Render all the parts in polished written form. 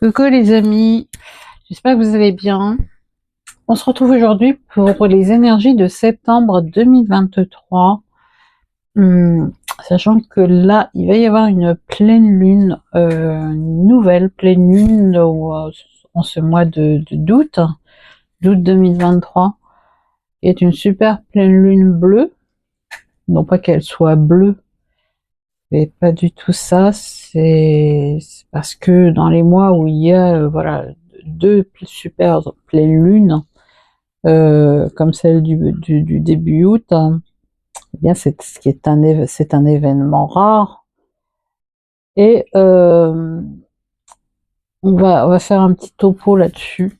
Coucou les amis, j'espère que vous allez bien. On se retrouve aujourd'hui pour les énergies de septembre 2023. Sachant que là, il va y avoir une pleine lune, une nouvelle pleine lune en ce mois d'août 2023, qui est une super pleine lune bleue. Non pas qu'elle soit bleue, mais pas du tout ça, c'est parce que dans les mois où il y a voilà, deux super pleines lunes, comme celle du début août, eh bien c'est un événement rare. Et on va faire un petit topo là-dessus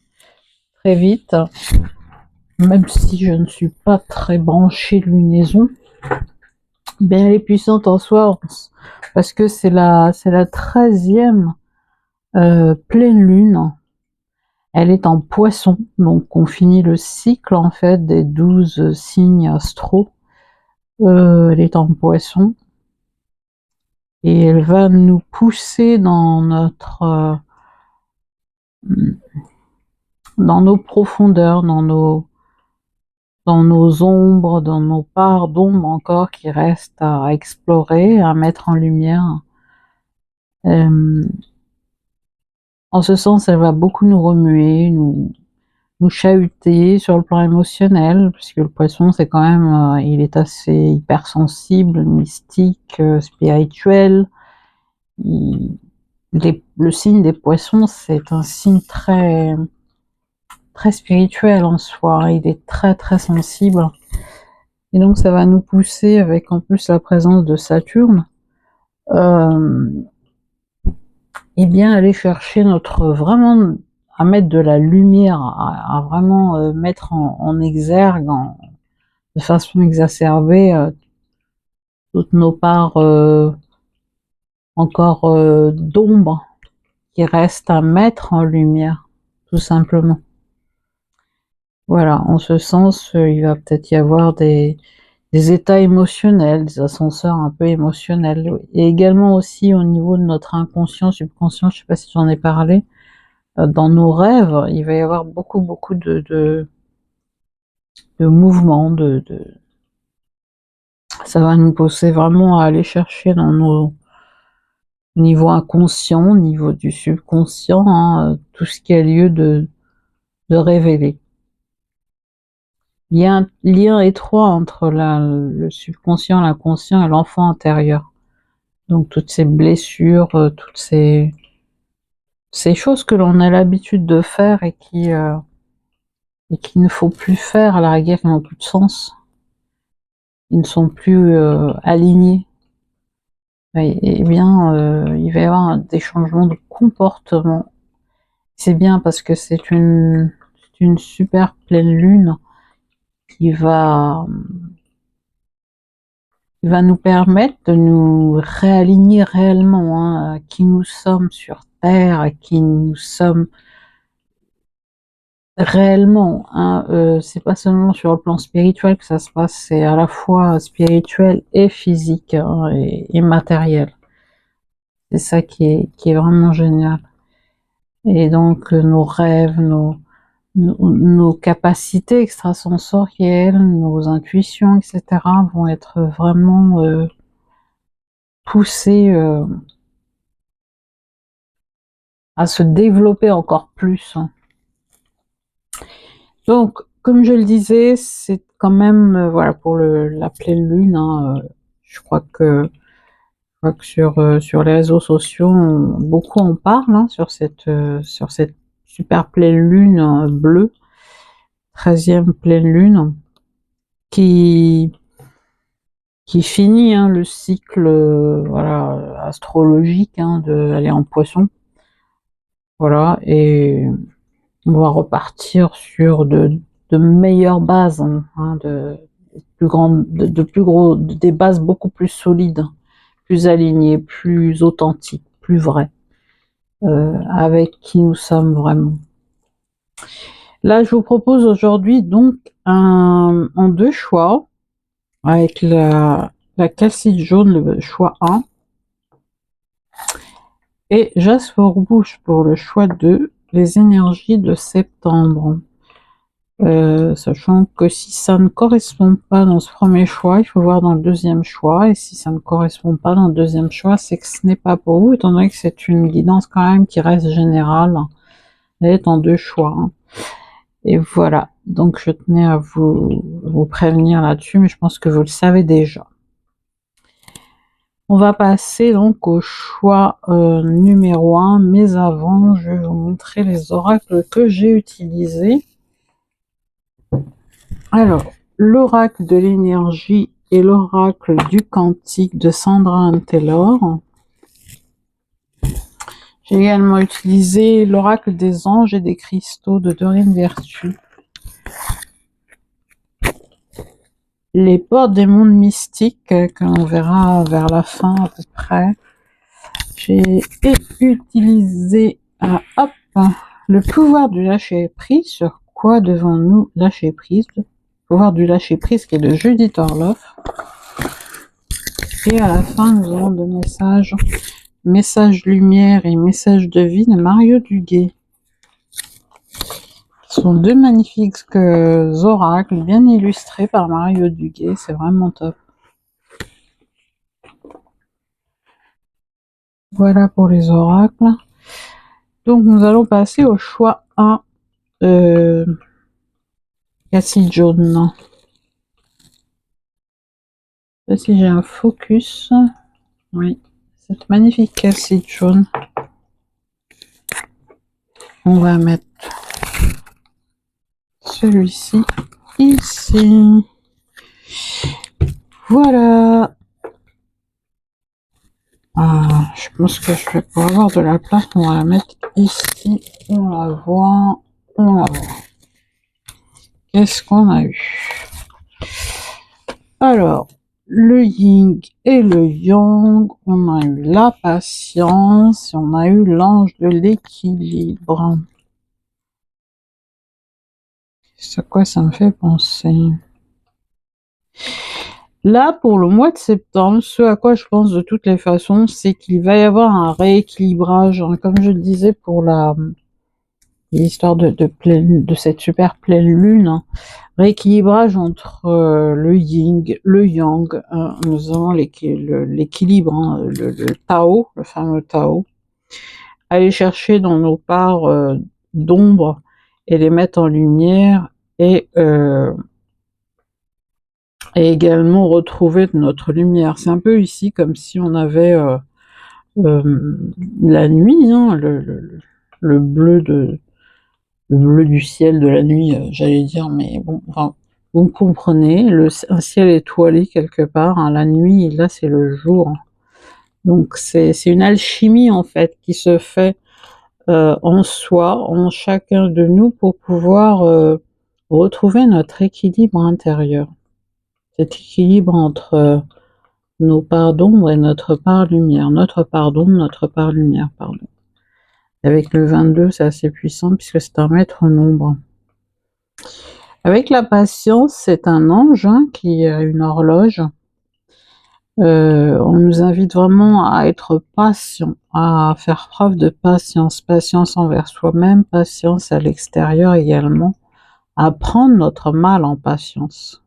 très vite, même si je ne suis pas très branchée lunaison. Bien, elle est puissante en soi, parce que c'est la 13e pleine lune. Elle est en Poisson, donc on finit le cycle en fait des 12 signes astraux. Elle est en Poisson et elle va nous pousser dans nos profondeurs, dans nos ombres, dans nos parts d'ombre encore qui restent à explorer, à mettre en lumière. En ce sens, elle va beaucoup nous remuer, nous chahuter sur le plan émotionnel, puisque le Poisson, c'est quand même, il est assez hypersensible, mystique, spirituel. Le signe des Poissons, c'est un signe très très spirituel en soi. Il est très très sensible, et donc ça va nous pousser, avec en plus la présence de Saturne, et bien aller chercher vraiment à mettre de la lumière, à vraiment mettre en exergue, de façon exacerbée, toutes nos parts encore d'ombre qui restent à mettre en lumière, tout simplement. Voilà, en ce sens, il va peut-être y avoir des états émotionnels, des ascenseurs un peu émotionnels, et également aussi au niveau de notre inconscient, subconscient, je ne sais pas si j'en ai parlé, dans nos rêves, il va y avoir beaucoup de mouvements, ça va nous pousser vraiment à aller chercher dans nos niveau inconscient, au niveau du subconscient, hein, tout ce qui a lieu de révéler. Il y a un lien étroit entre le subconscient, l'inconscient et l'enfant intérieur. Donc toutes ces blessures, toutes ces choses que l'on a l'habitude de faire et qu'il ne faut plus faire, à la rigueur, qui n'ont plus de sens. Ils ne sont plus alignés. Et bien, il va y avoir des changements de comportement. C'est bien parce que c'est une super pleine lune qui va nous permettre de nous réaligner réellement, hein, à qui nous sommes sur Terre, à qui nous sommes réellement, hein. C'est pas seulement sur le plan spirituel que ça se passe, c'est à la fois spirituel et physique, hein, et matériel. C'est ça qui est vraiment génial. Et donc nos rêves, nos capacités extrasensorielles, nos intuitions, etc. vont être vraiment poussées à se développer encore plus, hein. Donc, comme je le disais, c'est quand même, voilà, pour la pleine lune, hein, je crois que sur les réseaux sociaux, beaucoup en parlent, hein, sur cette super pleine lune bleue, 13e pleine lune, qui finit, hein, le cycle voilà, astrologique, hein, d'aller en Poisson. Voilà, et on va repartir sur de meilleures bases, hein, des bases beaucoup plus solides, plus alignées, plus authentiques, plus vraies, avec qui nous sommes vraiment. Là, je vous propose aujourd'hui donc en deux choix, avec la calcite jaune, le choix 1, et Jasper Bush pour le choix de les énergies de septembre. Sachant que si ça ne correspond pas dans ce premier choix, il faut voir dans le deuxième choix, et si ça ne correspond pas dans le deuxième choix, c'est que ce n'est pas pour vous, étant donné que c'est une guidance quand même qui reste générale. Elle est en 2 choix, hein. Et voilà, donc je tenais à vous prévenir là-dessus, mais je pense que vous le savez déjà. On va passer donc au choix numéro 1, mais avant, je vais vous montrer les oracles que j'ai utilisés. Alors, l'oracle de l'énergie et l'oracle du quantique de Sandra Anne Taylor. J'ai également utilisé l'oracle des anges et des cristaux de Dorine Virtue. Les portes des mondes mystiques que l'on verra vers la fin à peu près. J'ai utilisé le pouvoir du lâcher prise. Sur quoi devons-nous lâcher prise? Le pouvoir du lâcher prise qui est de Judith Orloff. Et à la fin, nous aurons deux messages. Message lumière et message de vie de Mario Duguay. Ce sont deux magnifiques oracles bien illustrés par Mario Duguay. C'est vraiment top. Voilà pour les oracles. Donc nous allons passer au choix 1. Cassie Jaune. Là, si j'ai un focus. Oui, cette magnifique Cassie jaune. On va mettre celui-ci ici. Voilà. Je pense que je vais pas avoir de la place. On va la mettre ici. On la voit. On la voit. Qu'est-ce qu'on a eu? Alors, le yin et le yang. On a eu la patience. On a eu l'ange de l'équilibre. C'est à quoi ça me fait penser? Là, pour le mois de septembre, ce à quoi je pense de toutes les façons, c'est qu'il va y avoir un rééquilibrage, hein, comme je le disais pour l'histoire de cette super pleine lune, hein. Rééquilibrage entre le yin, le yang, hein, nous avons l'équilibre, hein, le Tao, le fameux Tao. Aller chercher dans nos parts d'ombre et les mettre en lumière et également retrouver notre lumière. C'est un peu ici comme si on avait la nuit, hein, le bleu du ciel de la nuit, j'allais dire, mais bon, enfin, vous me comprenez, un ciel étoilé quelque part, hein, la nuit, là c'est le jour. Donc c'est une alchimie en fait qui se fait en soi, en chacun de nous pour pouvoir retrouver notre équilibre intérieur. Cet équilibre entre nos parts d'ombre et notre part lumière. Notre part d'ombre, notre part lumière, pardon. Avec le 22, c'est assez puissant puisque c'est un maître en ombre. Avec la patience, c'est un ange qui a une horloge. On nous invite vraiment à être patient, à faire preuve de patience. Patience envers soi-même, patience à l'extérieur également. À prendre notre mal en patience.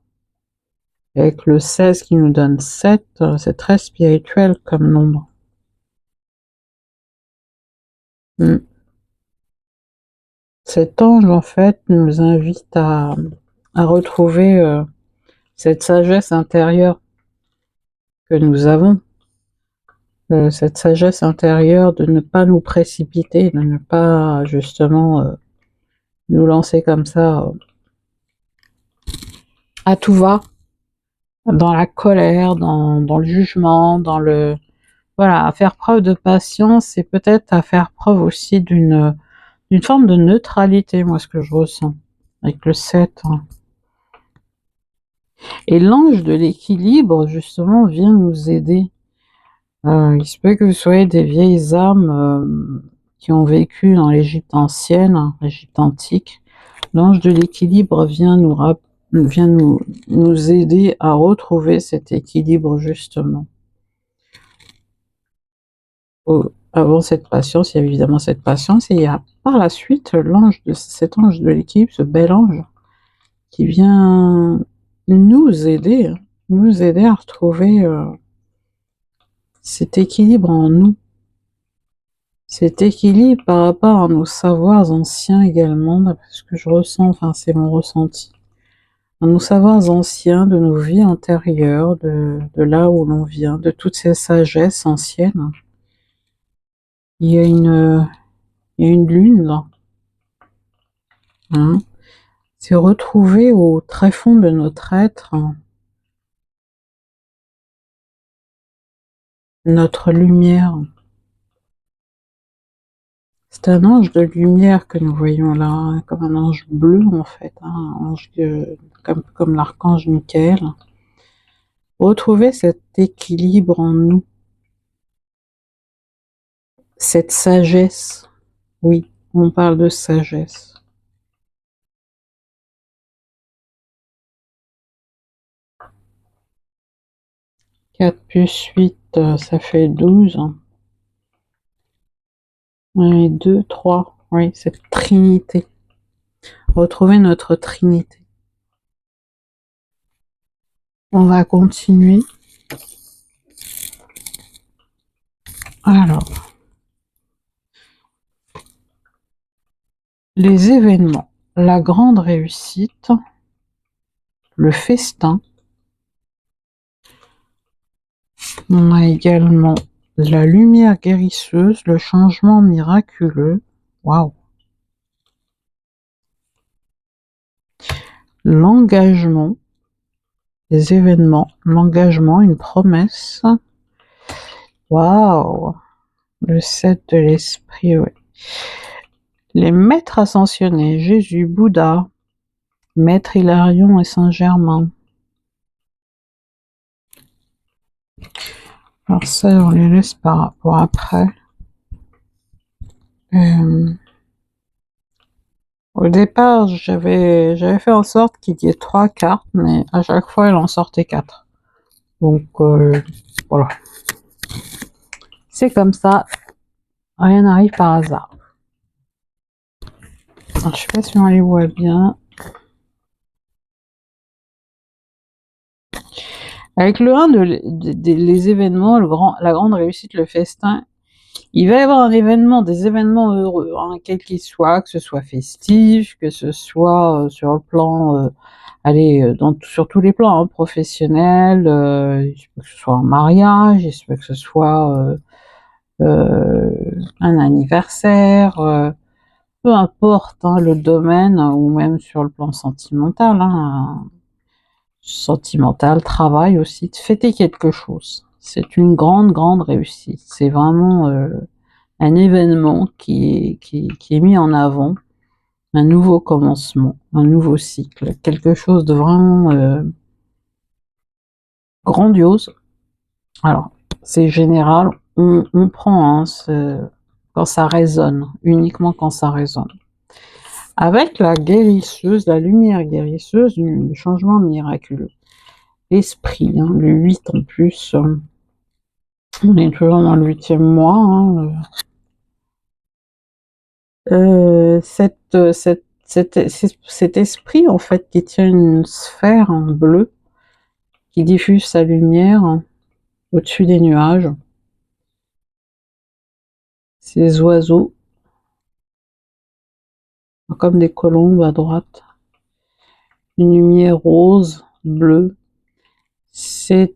Avec le 16 qui nous donne 7, c'est très spirituel comme nombre. Cet ange, en fait, nous invite à retrouver cette sagesse intérieure que nous avons. Cette sagesse intérieure de ne pas nous précipiter, de ne pas justement nous lancer comme ça à tout va, dans la colère, dans le jugement, voilà, à faire preuve de patience et peut-être à faire preuve aussi d'une forme de neutralité, moi, ce que je ressens, avec le 7. Hein. Et l'ange de l'équilibre, justement, vient nous aider. Il se peut que vous soyez des vieilles âmes qui ont vécu dans l'Égypte ancienne, l'Égypte antique. L'ange de l'équilibre vient nous aider à retrouver cet équilibre, justement. avant cette patience, il y a évidemment cette patience, et il y a par la suite cet ange de l'équilibre, ce bel ange, qui vient nous aider à retrouver cet équilibre en nous, cet équilibre par rapport à nos savoirs anciens également, d'après ce que je ressens, enfin c'est mon ressenti, à nos savoirs anciens, de nos vies antérieures, de là où l'on vient, de toutes ces sagesses anciennes. Il y a une lune là, hein. C'est retrouver au très fond de notre être notre lumière. C'est un ange de lumière que nous voyons là, hein, comme un ange bleu en fait, hein, un ange comme l'archange Michael. Retrouver cet équilibre en nous, cette sagesse. Oui, on parle de sagesse. Quatre plus 8, ça fait 12. Et 2, 3, oui, cette trinité. Retrouver notre trinité. On va continuer. Alors, les événements, la grande réussite, le festin. On a également la lumière guérisseuse, le changement miraculeux. Waouh! L'engagement, les événements, l'engagement, une promesse. Waouh! Le 7 de l'esprit, ouais. Les maîtres ascensionnés, Jésus, Bouddha, Maître Hilarion et Saint-Germain. Alors ça, on les laisse pour après. Au départ, j'avais fait en sorte qu'il y ait 3 cartes, mais à chaque fois, il en sortait 4. Donc, voilà. C'est comme ça. Rien n'arrive par hasard. Alors, je sais pas si on les voit bien. Avec le 1 les événements, la grande réussite, le festin, il va y avoir des événements heureux, hein, quels qu'ils soient, que ce soit festif, que ce soit sur le plan, sur tous les plans, hein, professionnel, il se peut que ce soit un mariage, il se peut que ce soit un anniversaire, peu importe hein, le domaine, ou même sur le plan sentimental, hein, travail aussi, de fêter quelque chose. C'est une grande, grande réussite. C'est vraiment un événement qui est mis en avant, un nouveau commencement, un nouveau cycle, quelque chose de vraiment grandiose. Alors, c'est général, on prend hein, quand ça résonne, uniquement quand ça résonne. Avec la guérisseuse, la lumière guérisseuse, le changement miraculeux. L'esprit, hein, le 8 en plus, on est toujours dans le 8e mois. Hein, cet esprit, en fait, qui tient une sphère en bleu, qui diffuse sa lumière au-dessus des nuages. Ces oiseaux, comme des colombes à droite. Une lumière rose, bleue. C'est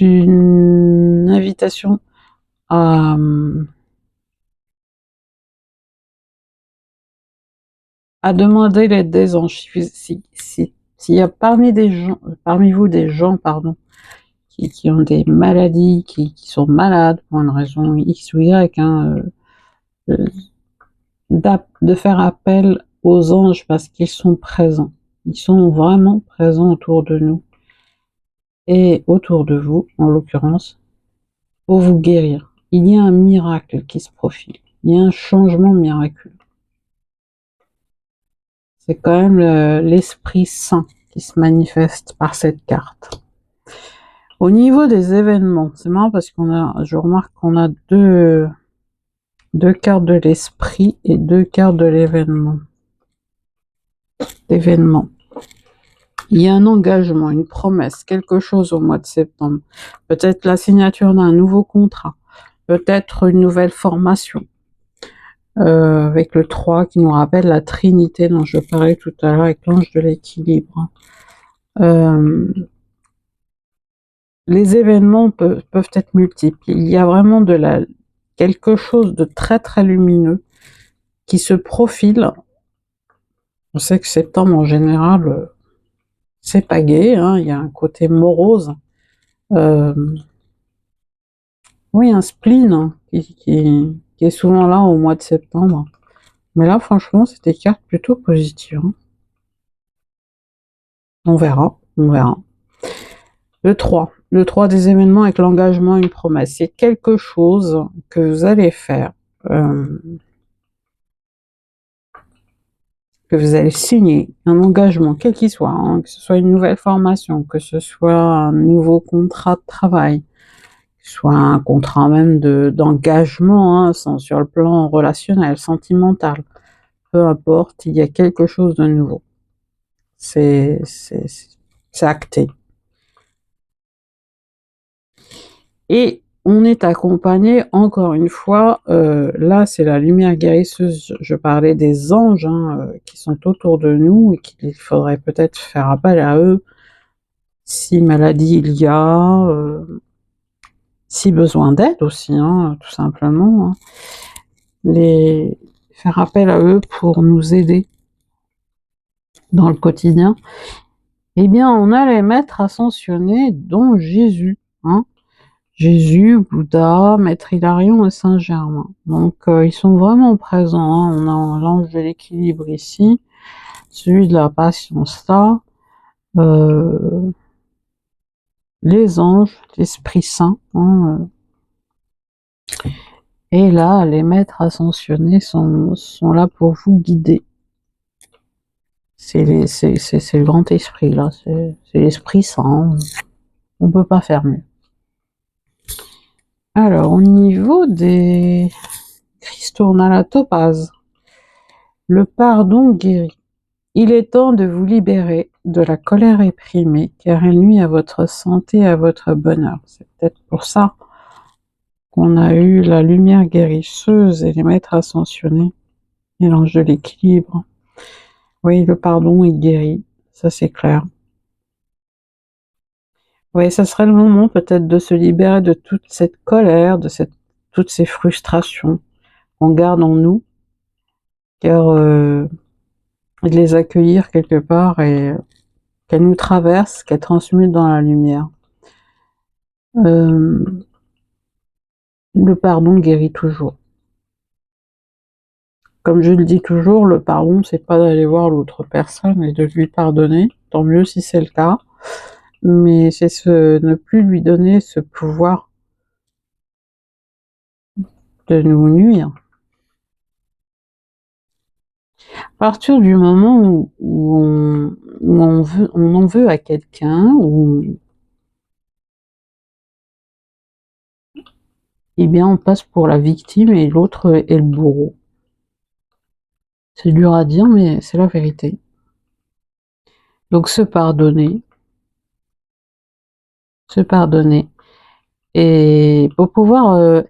une invitation à demander l'aide des anges. S'il y a parmi vous des gens, pardon, qui ont des maladies, qui sont malades pour une raison X ou Y, hein, de faire appel aux anges parce qu'ils sont présents. Ils sont vraiment présents autour de nous et autour de vous, en l'occurrence, pour vous guérir. Il y a un miracle qui se profile. Il y a un changement miraculeux. C'est quand même l'Esprit Saint qui se manifeste par cette carte. Au niveau des événements, c'est marrant parce je remarque qu'on a deux 2 cartes de l'esprit et 2 cartes de l'événement. Il y a un engagement, une promesse, quelque chose au mois de septembre. Peut-être la signature d'un nouveau contrat, peut-être une nouvelle formation. Avec le 3 qui nous rappelle la Trinité dont je parlais tout à l'heure avec l'ange de l'équilibre. Les événements peuvent être multiples. Il y a vraiment quelque chose de très très lumineux qui se profile. On sait que septembre en général, c'est pas gai, hein, il y a un côté morose. Oui, un spleen hein, qui est souvent là au mois de septembre. Mais là, franchement, c'est des cartes plutôt positives. Hein. On verra. Le 3 des événements avec l'engagement et une promesse. C'est quelque chose que vous allez faire, que vous allez signer, un engagement, quel qu'il soit, hein, que ce soit une nouvelle formation, que ce soit un nouveau contrat de travail, que ce soit un contrat même d'engagement, hein, sur le plan relationnel, sentimental, peu importe, il y a quelque chose de nouveau. C'est acté. Et on est accompagné, encore une fois, là c'est la lumière guérisseuse, je parlais des anges hein, qui sont autour de nous et qu'il faudrait peut-être faire appel à eux si maladie il y a, si besoin d'aide aussi, hein, tout simplement. Hein. Faire appel à eux pour nous aider dans le quotidien. Eh bien, on a les maîtres ascensionnés, dont Jésus. Hein. Jésus, Bouddha, Maître Hilarion et Saint-Germain. Donc, ils sont vraiment présents. Hein. On a l'ange de l'équilibre ici, celui de la patience là, les anges, l'Esprit Saint. Hein. Et là, les maîtres ascensionnés sont là pour vous guider. C'est le grand esprit, là. C'est l'Esprit Saint. On ne peut pas faire mieux. Alors, au niveau des cristaux, on a la topaze. Le pardon guérit. Il est temps de vous libérer de la colère réprimée, car elle nuit à votre santé et à votre bonheur. C'est peut-être pour ça qu'on a eu la lumière guérisseuse et les maîtres ascensionnés, et l'ange de l'équilibre. Oui, le pardon est guéri, ça c'est clair. Oui, ça serait le moment peut-être de se libérer de toute cette colère, toutes ces frustrations qu'on garde en nous, car de les accueillir quelque part et qu'elles nous traversent, qu'elles transmutent dans la lumière. Le pardon guérit toujours. Comme je le dis toujours, le pardon, c'est pas d'aller voir l'autre personne et de lui pardonner, tant mieux si c'est le cas, mais c'est ne plus lui donner ce pouvoir de nous nuire. À partir du moment où on en veut à quelqu'un, eh bien on passe pour la victime et l'autre est le bourreau. C'est dur à dire, mais c'est la vérité. Donc se pardonner, et pour pouvoir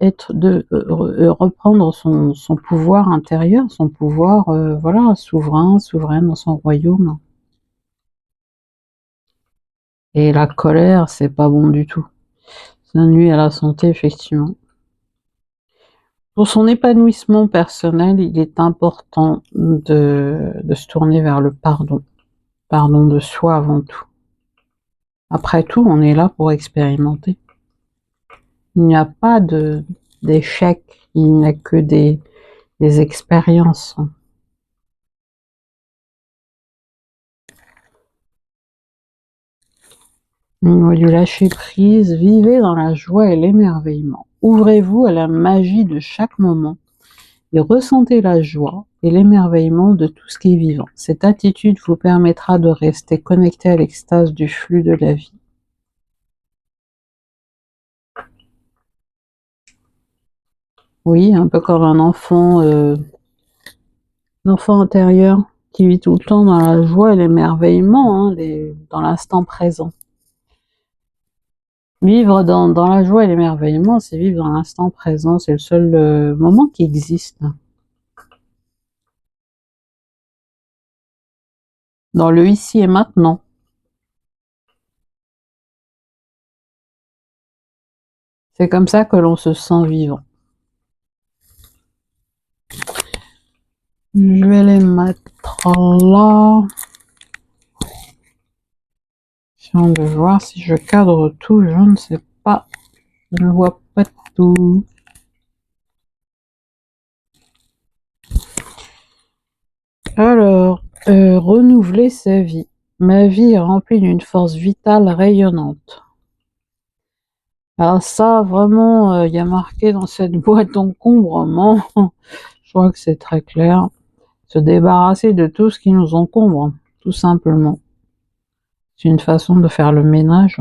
reprendre son pouvoir intérieur, son pouvoir voilà, souveraine dans son royaume. Et la colère, c'est pas bon du tout. Ça nuit à la santé, effectivement. Pour son épanouissement personnel, il est important de se tourner vers le pardon. Pardon de soi avant tout. Après tout, on est là pour expérimenter. Il n'y a pas d'échec, il n'y a que des expériences. Au niveau du lâcher prise, vivez dans la joie et l'émerveillement. Ouvrez-vous à la magie de chaque moment et ressentez la joie et l'émerveillement de tout ce qui est vivant. Cette attitude vous permettra de rester connecté à l'extase du flux de la vie. Oui, un peu comme un enfant intérieur qui vit tout le temps dans la joie et l'émerveillement, hein, dans l'instant présent. Vivre dans la joie et l'émerveillement, c'est vivre dans l'instant présent, c'est le seul moment qui existe. Dans le ici et maintenant. C'est comme ça que l'on se sent vivant. Je vais les mettre là. Essayons de voir si je cadre tout, je ne sais pas. Je ne vois pas tout. Alors, renouveler sa vie. Ma vie est remplie d'une force vitale rayonnante. Alors ça, vraiment, il y a marqué dans cette boîte d'encombrement, je crois que c'est très clair, se débarrasser de tout ce qui nous encombre, tout simplement. C'est une façon de faire le ménage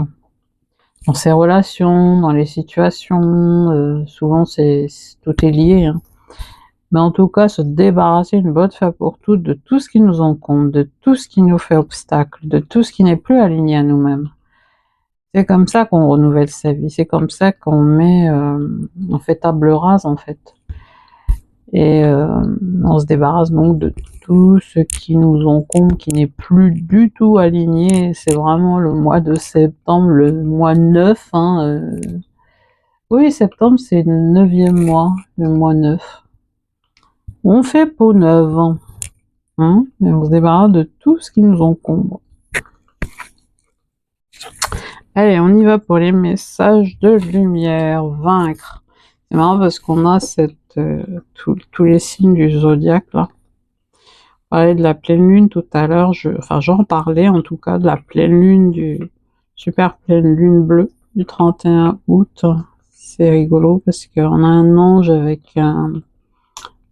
dans ses relations, dans les situations, souvent tout est lié, hein. Mais en tout cas, se débarrasser une bonne fois pour toutes de tout ce qui nous encombre, de tout ce qui nous fait obstacle, de tout ce qui n'est plus aligné à nous-mêmes. C'est comme ça qu'on renouvelle sa vie, c'est comme ça on fait table rase en fait. Et on se débarrasse donc de tout ce qui nous encombre, qui n'est plus du tout aligné. C'est vraiment le mois de septembre, le mois 9, hein, oui, septembre, c'est le 9e mois, le mois 9. On fait peau neuve, hein, et on se débarrasse de tout ce qui nous encombre. Allez, on y va pour les messages de lumière. Vaincre. C'est marrant parce qu'on a tous les signes du zodiaque là. On parlait de la pleine lune tout à l'heure. J'en parlais en tout cas de la pleine lune super pleine lune bleue du 31 août. C'est rigolo parce qu'on a un ange avec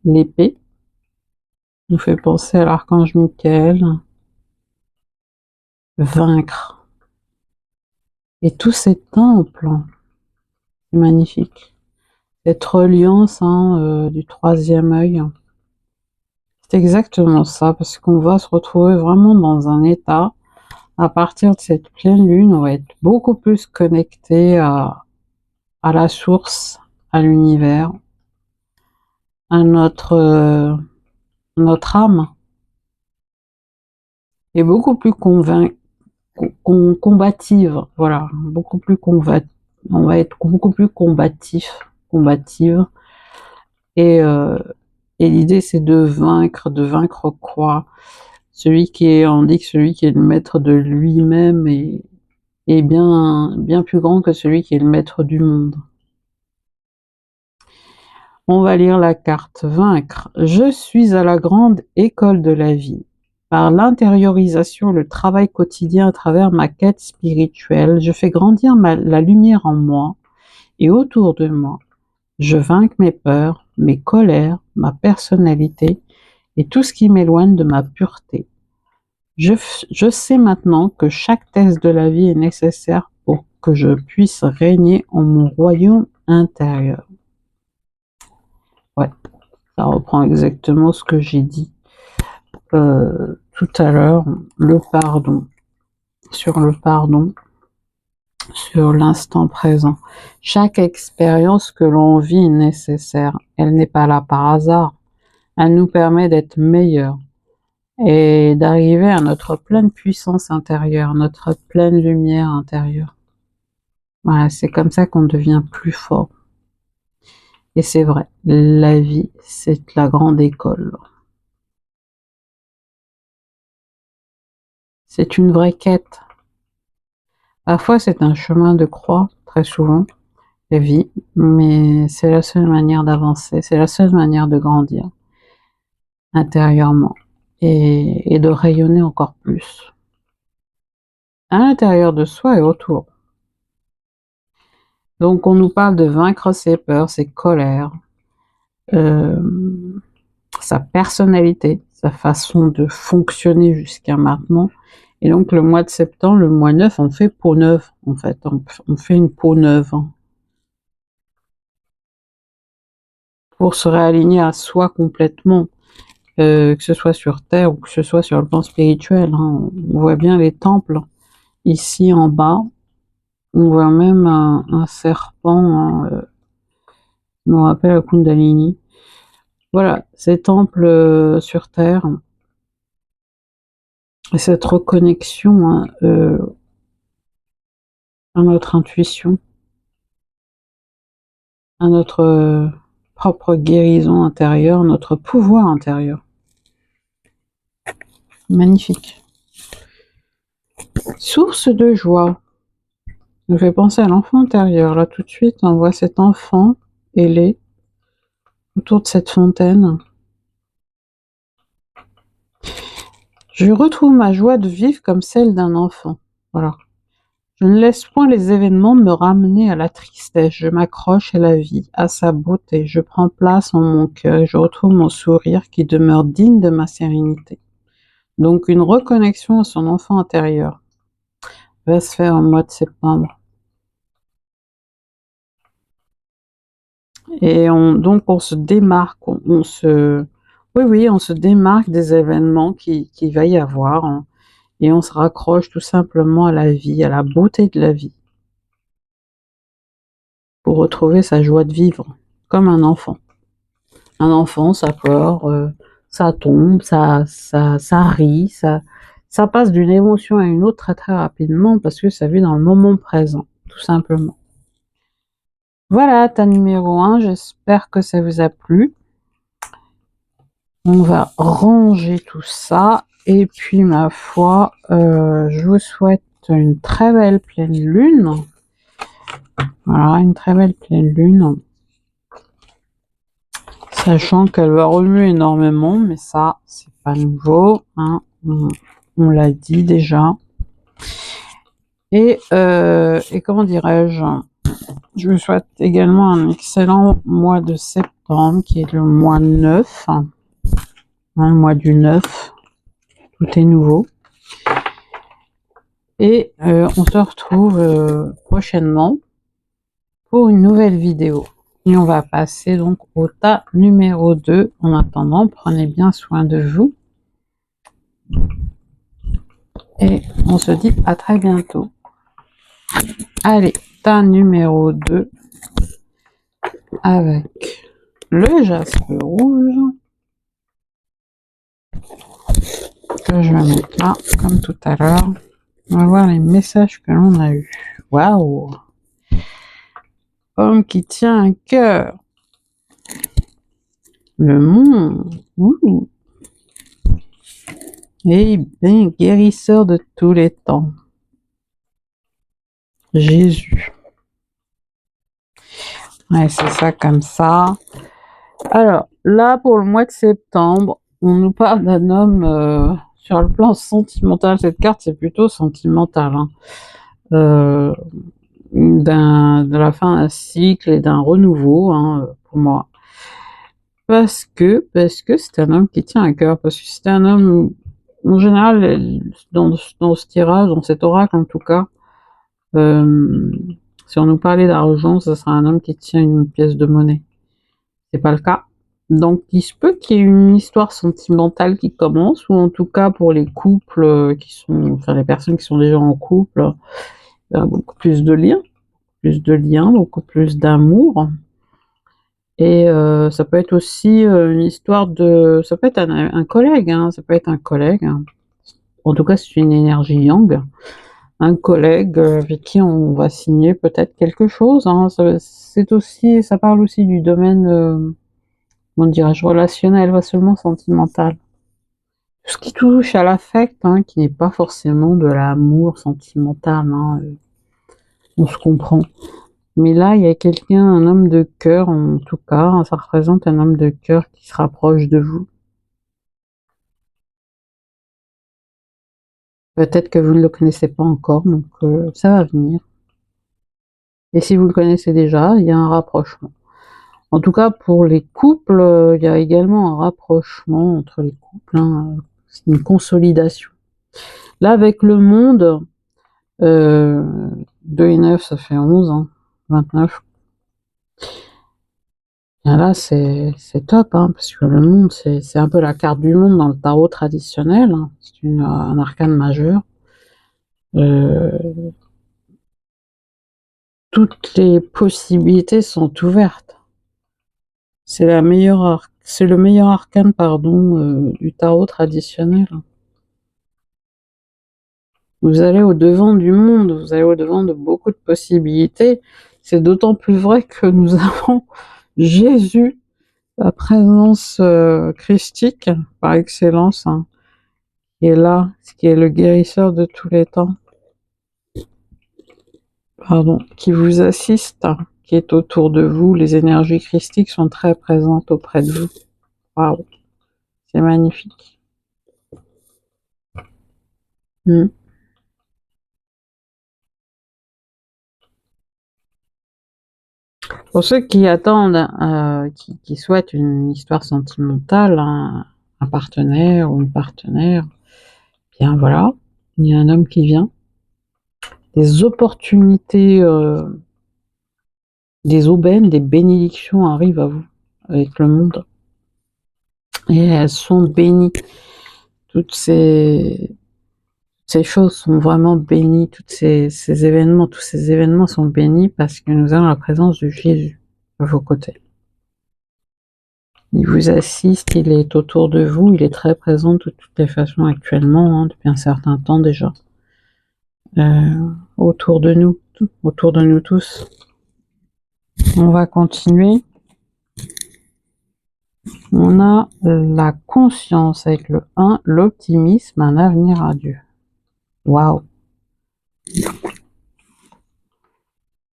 l'épée. Nous fait penser à l'archange Michael. Vaincre. Et tous ces temples, c'est magnifique. Cette reliance du troisième œil. C'est exactement ça, parce qu'on va se retrouver vraiment dans un état, à partir de cette pleine lune, on va être beaucoup plus connecté à la source, à l'univers, à notre âme, et beaucoup plus combative, voilà, on va être beaucoup plus combative, et, euh, et l'idée c'est de vaincre quoi? On dit que celui qui est le maître de lui-même est bien plus grand que celui qui est le maître du monde. On va lire la carte Vaincre. Je suis à la grande école de la vie. Par l'intériorisation, le travail quotidien à travers ma quête spirituelle, je fais grandir la lumière en moi et autour de moi. Je vainque mes peurs, mes colères, ma personnalité et tout ce qui m'éloigne de ma pureté. Je sais maintenant que chaque test de la vie est nécessaire pour que je puisse régner en mon royaume intérieur. Ouais, ça reprend exactement ce que j'ai dit tout à l'heure, le pardon, sur l'instant présent. Chaque expérience que l'on vit est nécessaire, elle n'est pas là par hasard, elle nous permet d'être meilleurs et d'arriver à notre pleine puissance intérieure, notre pleine lumière intérieure. Voilà, c'est comme ça qu'on devient plus fort. Et c'est vrai, la vie, c'est la grande école. C'est une vraie quête. Parfois, c'est un chemin de croix, très souvent, la vie, mais c'est la seule manière d'avancer, c'est la seule manière de grandir intérieurement et de rayonner encore plus. À l'intérieur de soi et autour. Donc, on nous parle de vaincre ses peurs, ses colères, sa personnalité, sa façon de fonctionner jusqu'à maintenant. Et donc, le mois de septembre, le mois 9, on fait peau neuve, en fait. On fait une peau neuve. pour se réaligner à soi complètement, que ce soit sur Terre ou que ce soit sur le plan spirituel, hein. On voit bien les temples ici en bas, on voit même un serpent, hein, je me rappelle la Kundalini. Voilà, ces temples sur Terre, et cette reconnexion, hein, à notre intuition, à notre propre guérison intérieure, notre pouvoir intérieur. Magnifique. Source de joie. Ça nous fait penser à l'enfant intérieur. Là, tout de suite, on voit cet enfant ailé autour de cette fontaine. Je retrouve ma joie de vivre comme celle d'un enfant. Voilà. Je ne laisse point les événements me ramener à la tristesse. Je m'accroche à la vie, à sa beauté. Je prends place en mon cœur et je retrouve mon sourire qui demeure digne de ma sérénité. Donc, une reconnexion à son enfant intérieur va se faire au mois de septembre. Et donc on se démarque, on se démarque des événements qui va y avoir, hein, et on se raccroche tout simplement à la vie, à la beauté de la vie, pour retrouver sa joie de vivre, comme un enfant. Un enfant, ça pleure, ça tombe, ça rit, ça passe d'une émotion à une autre très très rapidement parce que ça vit dans le moment présent, tout simplement. Voilà, ta numéro 1, j'espère que ça vous a plu. On va ranger tout ça et puis ma foi, je vous souhaite une très belle pleine lune. Voilà, une très belle pleine lune. Sachant qu'elle va remuer énormément, mais ça, c'est pas nouveau, hein. On l'a dit déjà. Et comment dirais-je, je vous souhaite également un excellent mois de septembre, qui est le mois 9, hein, le mois du 9, tout est nouveau. Et on se retrouve prochainement pour une nouvelle vidéo. Et on va passer donc au tas numéro 2. En attendant, prenez bien soin de vous. Et on se dit à très bientôt. Allez, tas numéro 2 avec le jaspe rouge que je vais mettre là, comme tout à l'heure. On va voir les messages que l'on a eus. Waouh! Homme qui tient un cœur. Le monde. Ouh. Et bien, guérisseur de tous les temps. Jésus. Ouais, c'est ça comme ça. Alors, là, pour le mois de septembre, on nous parle d'un homme sur le plan sentimental. Cette carte, c'est plutôt sentimental, hein. De la fin d'un cycle et d'un renouveau, hein, pour moi. Parce que c'est un homme qui tient à cœur. Parce que c'est un homme, en général, dans ce tirage, dans cet oracle en tout cas, si on nous parlait d'argent, ce sera un homme qui tient une pièce de monnaie. C'est pas le cas. Donc, il se peut qu'il y ait une histoire sentimentale qui commence, ou en tout cas pour les couples qui sont, enfin les personnes qui sont déjà en couple, il y a beaucoup plus de liens, beaucoup plus d'amour. Et ça peut être aussi une histoire de, ça peut être un collègue, hein, ça peut être un collègue. Hein. En tout cas, c'est une énergie yang. Un collègue avec qui on va signer peut-être quelque chose, hein. C'est aussi, ça parle aussi du domaine, comment dirais-je, relationnel, pas seulement sentimental. Tout ce qui touche à l'affect, hein, qui n'est pas forcément de l'amour sentimental, hein, on se comprend. Mais là, il y a quelqu'un, un homme de cœur, en tout cas, hein, ça représente un homme de cœur qui se rapproche de vous. Peut-être que vous ne le connaissez pas encore, donc ça va venir. Et si vous le connaissez déjà, il y a un rapprochement. En tout cas, pour les couples, il y a également un rapprochement entre les couples, hein, c'est une consolidation. Là, avec le monde, 2 et 9, ça fait 11, hein, 29. Et là, c'est top, hein, parce que le monde, c'est un peu la carte du monde dans le tarot traditionnel, hein. C'est un arcane majeur. Toutes les possibilités sont ouvertes. C'est le meilleur arcane, pardon, du tarot traditionnel. Vous allez au-devant du monde, vous allez au-devant de beaucoup de possibilités. C'est d'autant plus vrai que nous avons Jésus, la présence christique par excellence, hein, qui est là, qui est le guérisseur de tous les temps, pardon, qui vous assiste, hein, qui est autour de vous. Les énergies christiques sont très présentes auprès de vous. Waouh, c'est magnifique. Pour ceux qui attendent, qui souhaitent une histoire sentimentale, un partenaire ou une partenaire, bien voilà, il y a un homme qui vient. Des opportunités, des aubaines, des bénédictions arrivent à vous avec le monde. Et elles sont bénies. Toutes ces choses sont vraiment bénies. Tous ces événements sont bénis parce que nous avons la présence de Jésus à vos côtés. Il vous assiste, il est autour de vous, il est très présent de toutes les façons actuellement, hein, depuis un certain temps déjà. Autour de nous tous. On va continuer. On a la conscience avec le 1, l'optimisme, un avenir à Dieu. Waouh!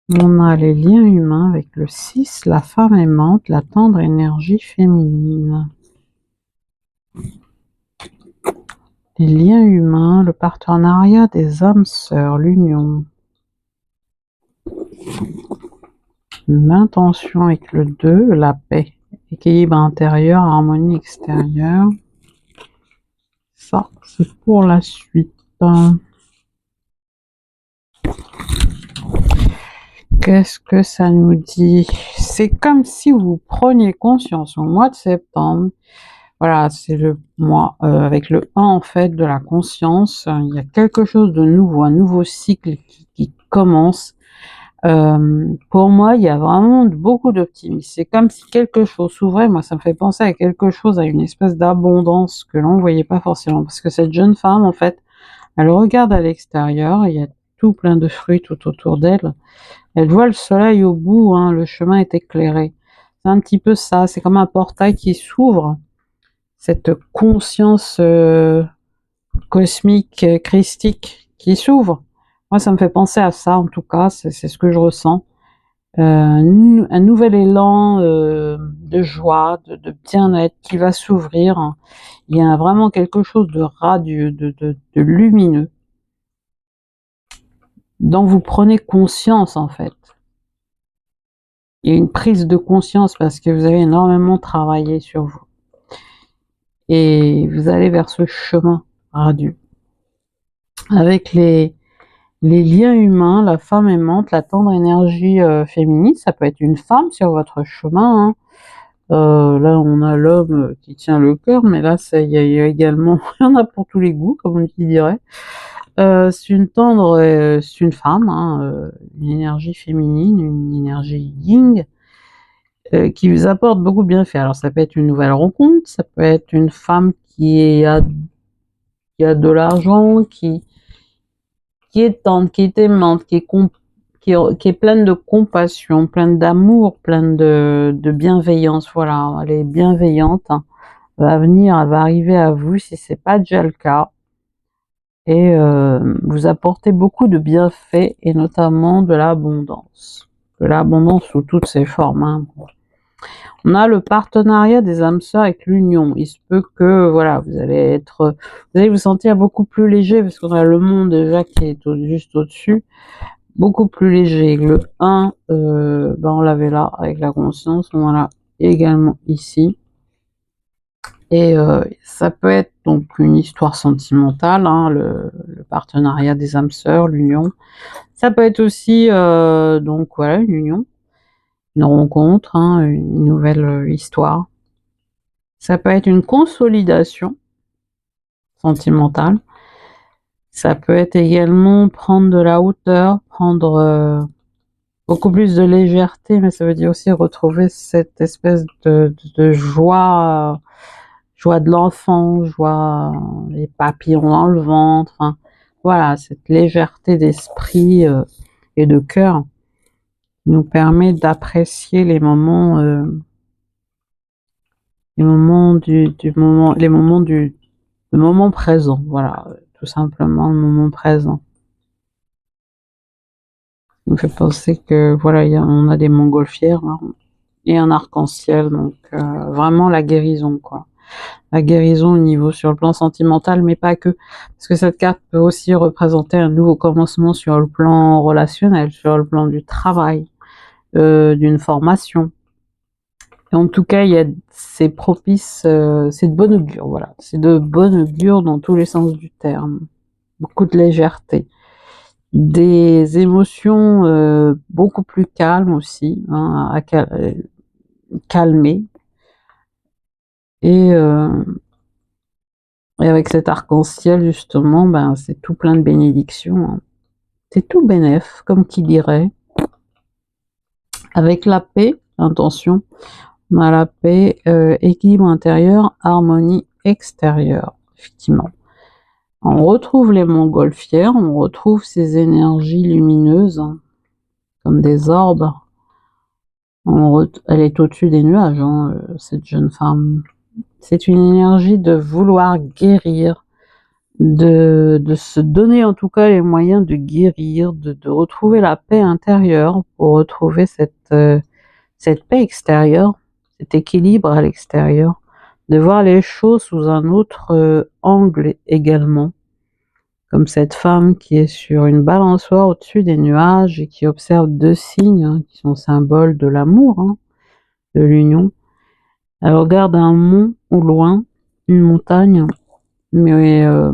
On a les liens humains avec le 6, la femme aimante, la tendre énergie féminine. Les liens humains, le partenariat des âmes sœurs, l'union. L'intention avec le 2, la paix, équilibre intérieur, harmonie extérieure. Ça, c'est pour la suite. Qu'est-ce que ça nous dit? C'est comme si vous preniez conscience au mois de septembre. Voilà, c'est le mois avec le 1 en fait de la conscience. Il y a quelque chose de nouveau, un nouveau cycle qui commence. Pour moi, il y a vraiment beaucoup d'optimisme. C'est comme si quelque chose s'ouvrait. Moi, ça me fait penser à quelque chose, à une espèce d'abondance que l'on ne voyait pas forcément. Parce que cette jeune femme, en fait, elle regarde à l'extérieur, il y a tout plein de fruits tout autour d'elle. Elle voit le soleil au bout, hein, le chemin est éclairé. C'est un petit peu ça, c'est comme un portail qui s'ouvre. Cette conscience cosmique, christique qui s'ouvre. Moi, ça me fait penser à ça, en tout cas, c'est ce que je ressens. Un nouvel élan de joie, de bien-être qui va s'ouvrir. Il y a vraiment quelque chose de radieux, de lumineux, dont vous prenez conscience, en fait. Il y a une prise de conscience parce que vous avez énormément travaillé sur vous. Et vous allez vers ce chemin radieux. Avec les liens humains, la femme aimante, la tendre énergie féminine, ça peut être une femme sur votre chemin, hein. Là, on a l'homme qui tient le cœur, mais là, il y a également, il y en a pour tous les goûts, comme on dirait. C'est une femme, hein, une énergie féminine, une énergie yin, qui vous apporte beaucoup de bienfaits. Alors, ça peut être une nouvelle rencontre, ça peut être une femme qui a de l'argent, qui est tendre, qui est aimante, qui est pleine de compassion, pleine d'amour, pleine de bienveillance. Voilà, elle est bienveillante, hein. Elle va arriver à vous si c'est pas déjà le cas. Et vous apporter beaucoup de bienfaits et notamment de l'abondance. De l'abondance sous toutes ses formes, hein. On a le partenariat des âmes sœurs avec l'union. Il se peut que, voilà, vous allez vous sentir beaucoup plus léger parce qu'on a le monde déjà qui est juste au-dessus. Beaucoup plus léger. Le 1, on l'avait là avec la conscience. On l'a également ici. Et ça peut être donc une histoire sentimentale, hein, le partenariat des âmes sœurs, l'union. Ça peut être aussi donc voilà, une union. une rencontre, hein, une nouvelle histoire. Ça peut être une consolidation sentimentale. Ça peut être également prendre de la hauteur, prendre beaucoup plus de légèreté, mais ça veut dire aussi retrouver cette espèce de joie, joie de l'enfant, joie, les papillons dans le ventre, enfin, voilà, cette légèreté d'esprit et de cœur nous permet d'apprécier le moment présent, voilà, tout simplement le moment présent. Ça me fait penser que voilà, on a des montgolfières hein, et un arc-en-ciel, donc vraiment la guérison, quoi. La guérison au niveau sur le plan sentimental, mais pas que, parce que cette carte peut aussi représenter un nouveau commencement sur le plan relationnel, sur le plan du travail, d'une formation. Et en tout cas, c'est propice, c'est de bonne augure, voilà. C'est de bonne augure dans tous les sens du terme. Beaucoup de légèreté. Des émotions beaucoup plus calmes aussi, hein, calmer. Et avec cet arc-en-ciel, justement, ben, c'est tout plein de bénédictions. Hein. C'est tout bénef, comme qui dirait. Avec la paix, l'intention, on a la paix, équilibre intérieur, harmonie extérieure, effectivement. On retrouve les montgolfières, on retrouve ces énergies lumineuses, hein, comme des orbes. Elle est au-dessus des nuages, hein, cette jeune femme. C'est une énergie de vouloir guérir, de se donner en tout cas les moyens de guérir, de retrouver la paix intérieure pour retrouver cette paix extérieure, cet équilibre à l'extérieur, de voir les choses sous un autre angle également, comme cette femme qui est sur une balançoire au-dessus des nuages et qui observe deux signes hein, qui sont symboles de l'amour, hein, de l'union. Elle regarde un mont au loin, une montagne, mais elle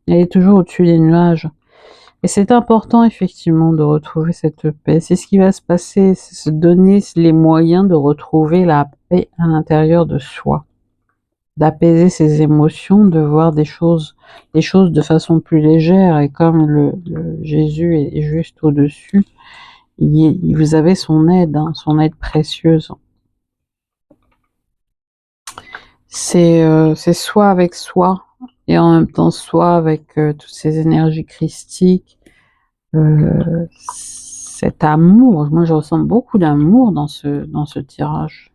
est toujours au-dessus des nuages. Et c'est important effectivement de retrouver cette paix. C'est ce qui va se passer, c'est se donner les moyens de retrouver la paix à l'intérieur de soi, d'apaiser ses émotions, de voir des choses de façon plus légère. Et comme le Jésus est juste au-dessus, vous avez son aide, hein, son aide précieuse. C'est soi avec soi et en même temps soi avec toutes ces énergies christiques. Cet amour, moi je ressens beaucoup d'amour dans ce tirage.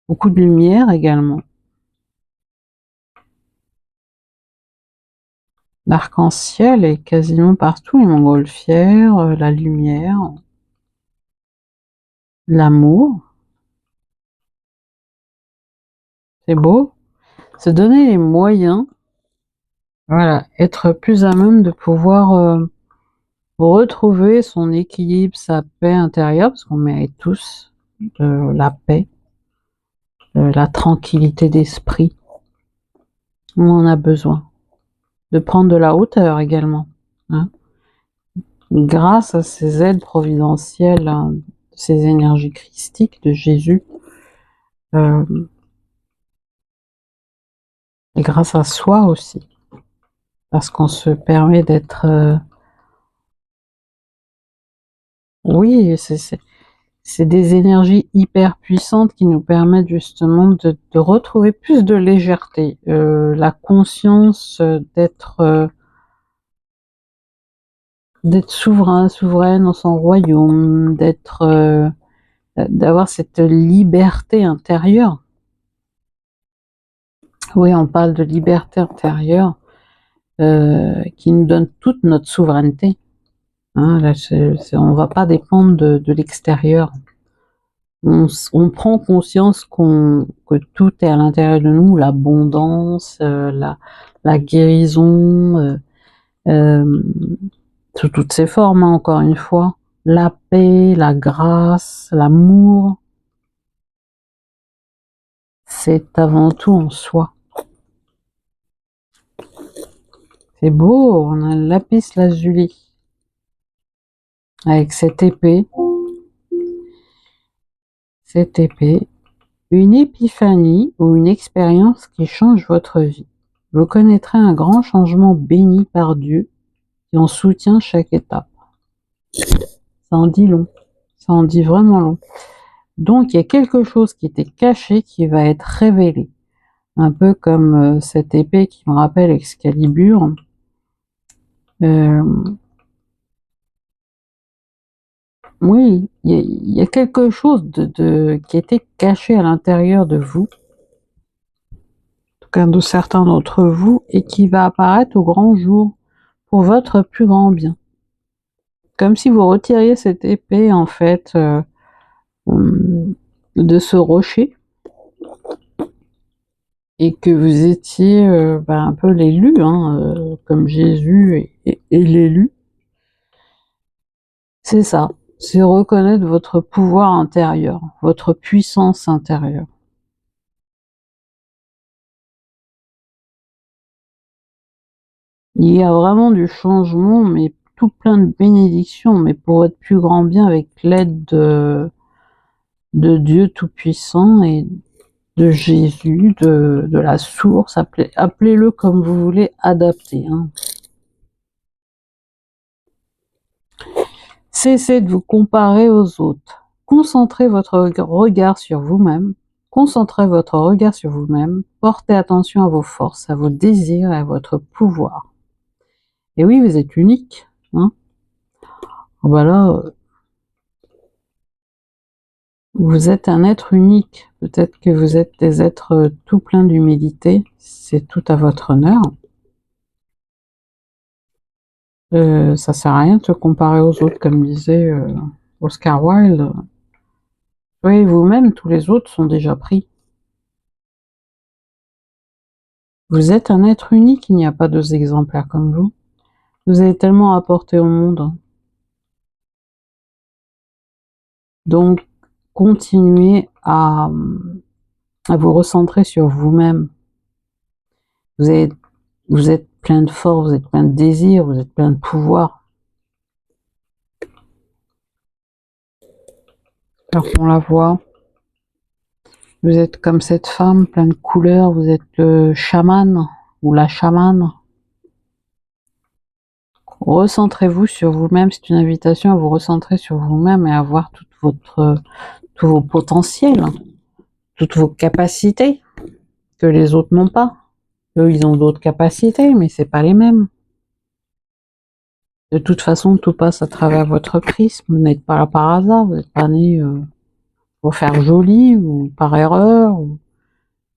Beaucoup de lumière également. L'arc-en-ciel est quasiment partout, les montgolfières, la lumière, l'amour. C'est beau. Se donner les moyens, voilà, être plus à même de pouvoir retrouver son équilibre, sa paix intérieure, parce qu'on mérite tous la paix, la tranquillité d'esprit. On en a besoin. De prendre de la hauteur également. Hein. Grâce à ces aides providentielles, hein, ces énergies christiques de Jésus, et grâce à soi aussi, parce qu'on se permet d'être... oui, c'est des énergies hyper puissantes qui nous permettent justement de retrouver plus de légèreté, la conscience d'être souverain, souveraine dans son royaume, d'avoir cette liberté intérieure. Oui, on parle de liberté intérieure qui nous donne toute notre souveraineté. Hein, là, on ne va pas dépendre de l'extérieur. On prend conscience que tout est à l'intérieur de nous, l'abondance, la guérison, sous toutes ses formes, hein, encore une fois. La paix, la grâce, l'amour, c'est avant tout en soi. C'est beau, on a le lapis lazuli avec cette épée. cette épée. Une épiphanie ou une expérience qui change votre vie. Vous connaîtrez un grand changement béni par Dieu qui en soutient chaque étape. Ça en dit long. Ça en dit vraiment long. Donc, il y a quelque chose qui était caché qui va être révélé. Un peu comme cette épée qui me rappelle Excalibur. Oui, il y a quelque chose qui était caché à l'intérieur de vous, en tout cas de certains d'entre vous, et qui va apparaître au grand jour pour votre plus grand bien. Comme si vous retiriez cette épée, en fait, de ce rocher, et que vous étiez un peu l'élu, comme Jésus est l'élu. C'est ça, c'est reconnaître votre pouvoir intérieur, votre puissance intérieure. Il y a vraiment du changement, mais tout plein de bénédictions, mais pour votre plus grand bien avec l'aide de Dieu Tout-Puissant et de Jésus, de la source, appelez-le comme vous voulez, adapté. Cessez de vous comparer aux autres. Concentrez votre regard sur vous-même. Concentrez votre regard sur vous-même. Portez attention à vos forces, à vos désirs et à votre pouvoir. Et oui, vous êtes unique. Voilà. Vous êtes un être unique. Peut-être que vous êtes des êtres tout pleins d'humilité. C'est tout à votre honneur. Ça sert à rien de se comparer aux autres, comme disait Oscar Wilde. Soyez vous-même, tous les autres sont déjà pris. Vous êtes un être unique, il n'y a pas deux exemplaires comme vous. Vous avez tellement apporté au monde. Donc, continuez à vous recentrer sur vous-même. Vous êtes plein de force, vous êtes plein de désir, vous êtes plein de pouvoir. Alors qu'on la voit, vous êtes comme cette femme, plein de couleurs, vous êtes le chaman ou la chamane. Recentrez-vous sur vous-même, c'est une invitation à vous recentrer sur vous-même et à voir tous vos potentiels, toutes vos capacités que les autres n'ont pas. Eux, ils ont d'autres capacités, mais c'est pas les mêmes. De toute façon, tout passe à travers votre prisme. Vous n'êtes pas là par hasard, vous n'êtes pas né pour faire joli ou par erreur.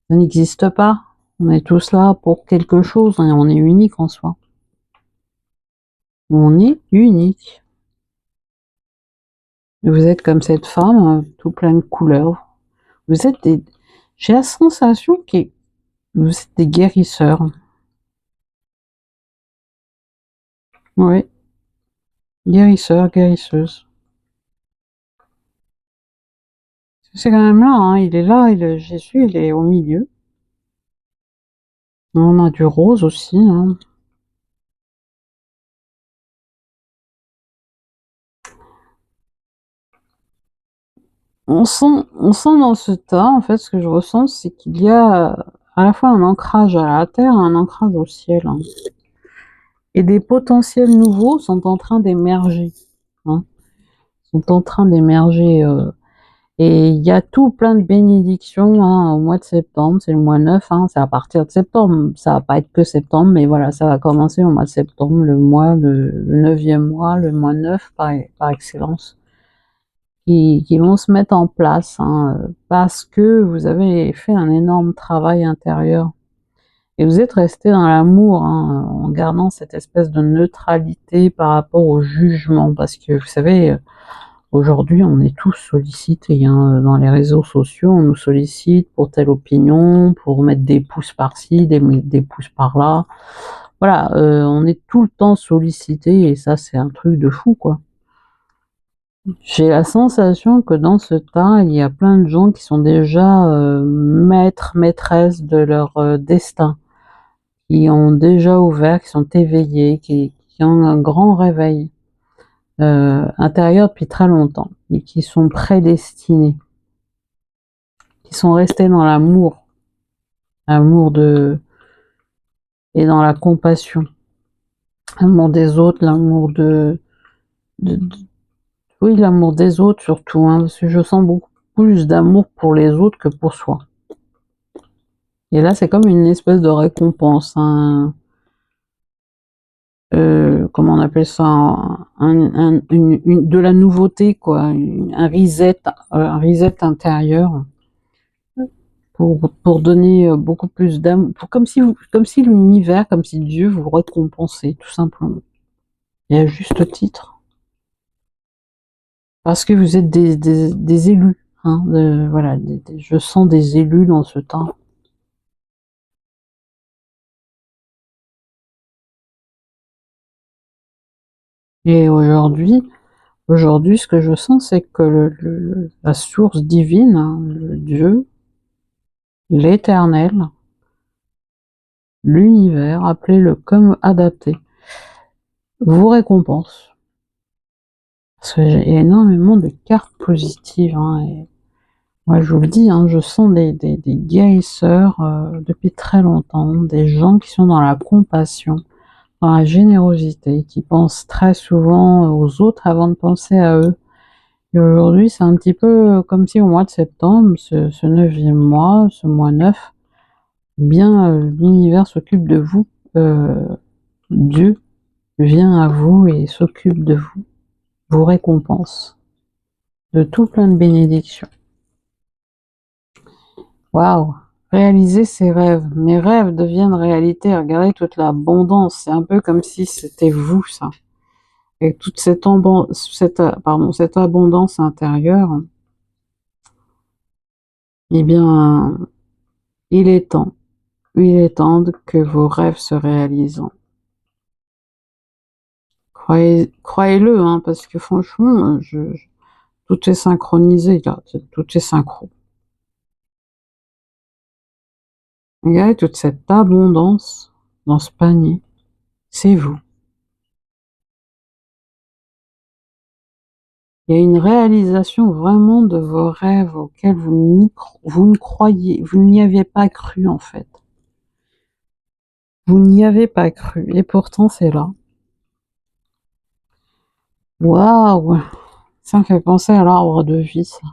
Ça n'existe pas. On est tous là pour quelque chose et on est unique en soi. On est unique. Vous êtes comme cette femme, tout plein de couleurs. Vous êtes des... J'ai la sensation que vous êtes des guérisseurs. Oui. Guérisseurs, guérisseuses. C'est quand même là, il est là, Jésus, il est au milieu. On a du rose aussi. On sent dans ce tas, en fait, ce que je ressens, c'est qu'il y a à la fois un ancrage à la terre et un ancrage au ciel. Et des potentiels nouveaux sont en train d'émerger. Sont en train d'émerger. Et il y a tout plein de bénédictions au mois de septembre, c'est le mois 9, c'est à partir de septembre, ça va pas être que septembre, mais voilà, ça va commencer au mois de septembre, le 9e mois, le mois 9 par excellence, qui vont se mettre en place, parce que vous avez fait un énorme travail intérieur. Et vous êtes resté dans l'amour, en gardant cette espèce de neutralité par rapport au jugement, parce que vous savez, aujourd'hui, on est tous sollicités dans les réseaux sociaux, on nous sollicite pour telle opinion, pour mettre des pouces par-ci, des pouces par-là. Voilà, on est tout le temps sollicité et ça, c'est un truc de fou, quoi. J'ai la sensation que dans ce tas, il y a plein de gens qui sont déjà maîtres, maîtresses de leur destin, qui ont déjà ouvert, qui sont éveillés, qui ont un grand réveil intérieur depuis très longtemps et qui sont prédestinés. qui sont restés dans l'amour, l'amour et dans la compassion, l'amour des autres, l'amour de oui, l'amour des autres surtout, hein, parce que je sens beaucoup plus d'amour pour les autres que pour soi. Et là, c'est comme une espèce de récompense, comment on appelle ça, de la nouveauté, quoi, un reset intérieur pour donner beaucoup plus d'amour, comme si l'univers, comme si Dieu vous récompensait, tout simplement, et à juste titre, parce que vous êtes des élus, hein, voilà, je sens des élus dans ce temps. Et aujourd'hui, ce que je sens, c'est que la source divine, hein, le Dieu, l'éternel, l'univers, appelez-le comme adapté, vous récompense. Parce que j'ai énormément de cartes positives, hein, et moi je vous le dis, hein, je sens des guérisseurs depuis très longtemps, des gens qui sont dans la compassion, dans la générosité, qui pensent très souvent aux autres avant de penser à eux. Et aujourd'hui, c'est un petit peu comme si au mois de septembre, ce 9e mois, ce mois 9, bien l'univers s'occupe de vous, Dieu vient à vous et s'occupe de vous, vous récompense de tout plein de bénédictions. Waouh! Réaliser ses rêves. Mes rêves deviennent réalité. Regardez toute l'abondance. C'est un peu comme si c'était vous, ça. Et toute cette abondance intérieure, eh bien, il est temps. Il est temps que vos rêves se réalisent. Croyez-le, hein, parce que franchement, tout est synchronisé, là. Tout est synchro. Regardez toute cette abondance dans ce panier. C'est vous. Il y a une réalisation vraiment de vos rêves auxquels vous n'y aviez pas cru, en fait. Vous n'y avez pas cru, et pourtant c'est là. Waouh! Ça me fait penser à l'arbre de vie, ça.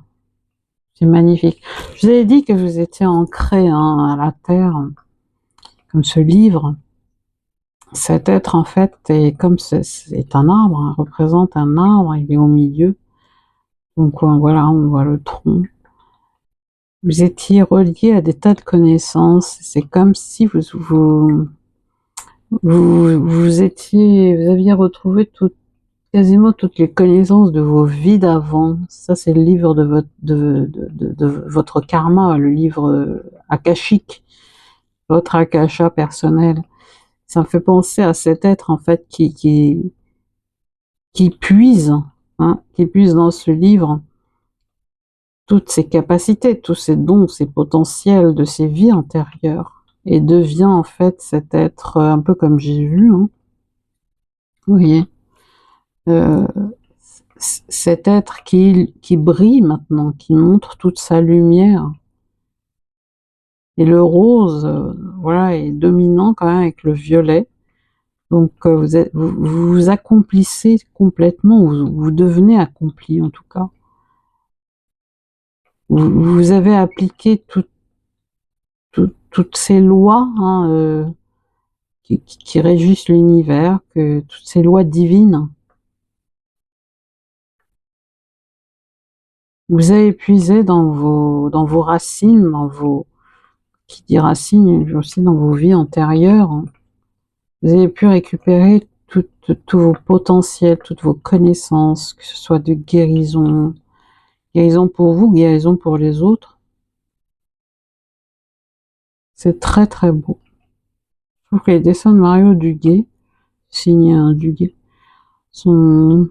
C'est magnifique. Je vous avais dit que vous étiez ancré, hein, à la terre, comme ce livre. Cet être, en fait, est comme c'est un arbre, hein, représente un arbre, il est au milieu. Donc voilà, on voit le tronc. Vous étiez relié à des tas de connaissances. C'est comme si vous aviez retrouvé quasiment toutes les connaissances de vos vies d'avant. Ça, c'est le livre de votre karma, le livre akashique, votre akasha personnel. Ça me fait penser à cet être, en fait, qui puise, hein, qui puise dans ce livre toutes ses capacités, tous ses dons, ses potentiels de ses vies antérieures, et devient en fait cet être un peu comme j'ai vu, hein, vous voyez, euh, cet être qui brille maintenant, qui montre toute sa lumière. Et le rose, voilà, est dominant quand même avec le violet. Donc vous accomplissez complètement, vous devenez accompli en tout cas. Vous avez appliqué toutes ces lois, hein, qui régissent l'univers, toutes ces lois divines. Vous avez puisé dans vos racines, qui dit racines, aussi dans vos vies antérieures. Vous avez pu récupérer tous vos potentiels, toutes vos connaissances, que ce soit de guérison, guérison pour vous, guérison pour les autres. C'est très très beau. Je trouve que les dessins de Mario Duguay, signé un Duguay, sont...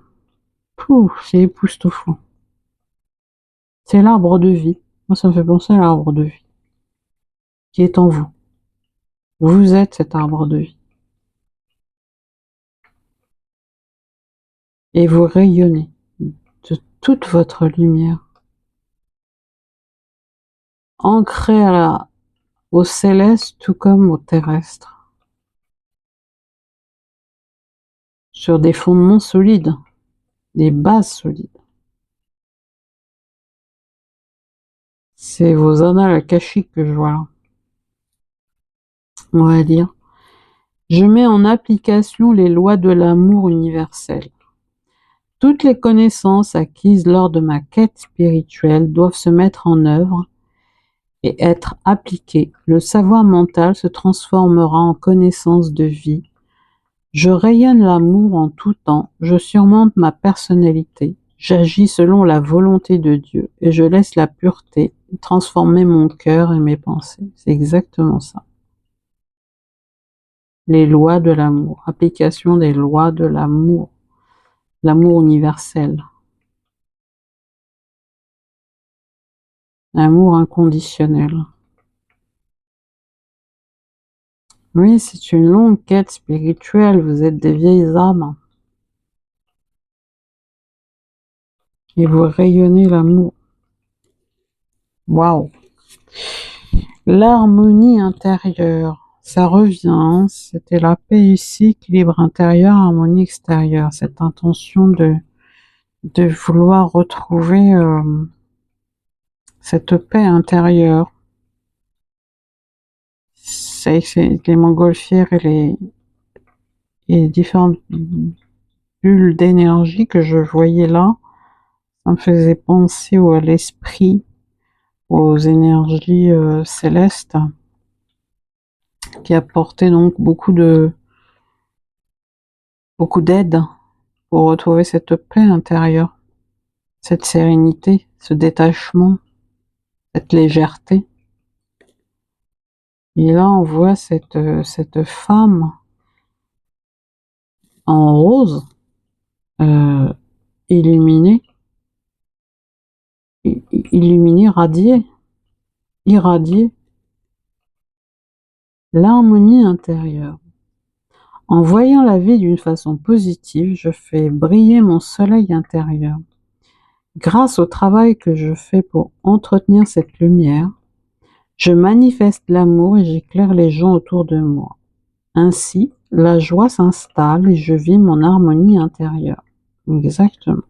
c'est époustouflant. C'est l'arbre de vie. Moi, ça me fait penser à l'arbre de vie qui est en vous. Vous êtes cet arbre de vie. Et vous rayonnez de toute votre lumière. ancré au céleste tout comme au terrestre, sur des fondements solides, des bases solides. C'est vos annales akashiques que je vois là. On va dire. Je mets en application les lois de l'amour universel. Toutes les connaissances acquises lors de ma quête spirituelle doivent se mettre en œuvre et être appliquées. Le savoir mental se transformera en connaissance de vie. Je rayonne l'amour en tout temps, je surmonte ma personnalité, j'agis selon la volonté de Dieu et je laisse la pureté transformer mon cœur et mes pensées. C'est exactement ça. Les lois de l'amour, application des lois de l'amour, l'amour universel, l'amour inconditionnel. Oui, c'est une longue quête spirituelle, vous êtes des vieilles âmes et vous rayonnez l'amour. Waouh! L'harmonie intérieure, ça revient, c'était la paix ici, équilibre intérieur, harmonie extérieure, cette intention de vouloir retrouver cette paix intérieure. C'est les montgolfières et les différentes bulles d'énergie que je voyais là, ça me faisait penser à l'esprit, aux énergies célestes, qui apportaient donc beaucoup d'aide pour retrouver cette paix intérieure, cette sérénité, ce détachement, cette légèreté. Et là, on voit cette femme en rose, illuminée, radiée, irradiée, l'harmonie intérieure. En voyant la vie d'une façon positive, je fais briller mon soleil intérieur. Grâce au travail que je fais pour entretenir cette lumière, je manifeste l'amour et j'éclaire les gens autour de moi. Ainsi, la joie s'installe et je vis mon harmonie intérieure. Exactement.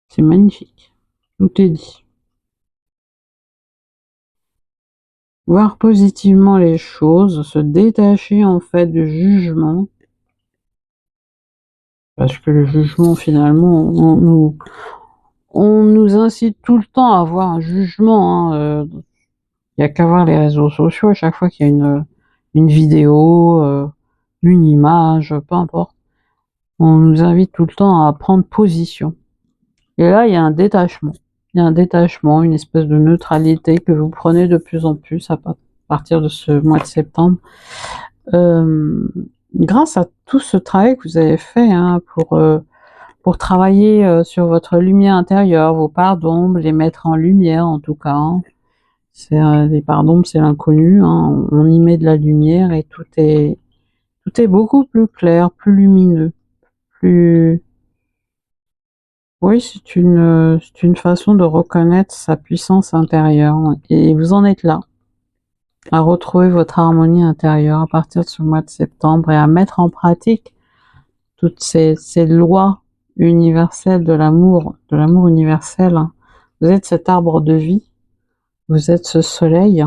C'est magnifique. Tout est dit. Voir positivement les choses, se détacher en fait du jugement, parce que le jugement finalement, on nous incite tout le temps à avoir un jugement. Il n'y a qu'à voir les réseaux sociaux, à chaque fois qu'il y a une vidéo, une image, peu importe, on nous invite tout le temps à prendre position. Et là, il y a un détachement. Il y a un détachement, une espèce de neutralité que vous prenez de plus en plus à partir de ce mois de septembre. Grâce à tout ce travail que vous avez fait pour travailler sur votre lumière intérieure, vos parts d'ombre, les mettre en lumière en tout cas. Les parts d'ombre, c'est l'inconnu. On y met de la lumière et tout est beaucoup plus clair, plus lumineux, plus... Oui, c'est une façon de reconnaître sa puissance intérieure. Et vous en êtes là, à retrouver votre harmonie intérieure à partir de ce mois de septembre et à mettre en pratique toutes ces lois universelles de l'amour universel. Vous êtes cet arbre de vie, vous êtes ce soleil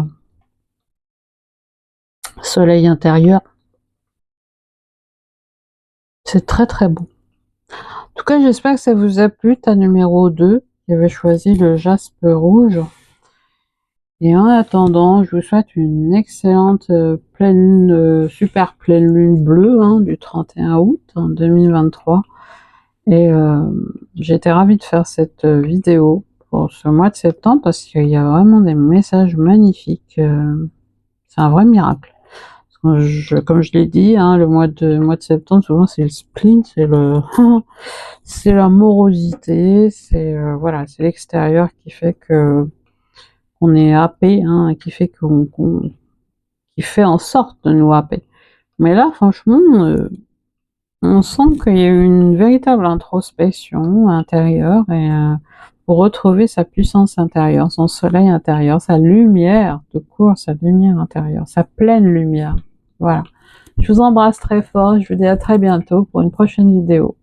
intérieur. C'est très très beau. En tout cas, j'espère que ça vous a plu, ta numéro 2, qui avait choisi le jaspe rouge. Et en attendant, je vous souhaite une excellente super pleine lune bleue du 31 août 2023. Et j'étais ravie de faire cette vidéo pour ce mois de septembre parce qu'il y a vraiment des messages magnifiques. C'est un vrai miracle. Comme je l'ai dit, le mois de septembre, souvent c'est le spleen, c'est la morosité, c'est voilà, c'est l'extérieur qui fait que on est happé, qui fait qui fait en sorte de nous happer. Mais là, franchement, on sent qu'il y a eu une véritable introspection intérieure et pour retrouver sa puissance intérieure, son soleil intérieur, sa lumière, de court, sa lumière intérieure, sa pleine lumière. Voilà. Je vous embrasse très fort, je vous dis à très bientôt pour une prochaine vidéo.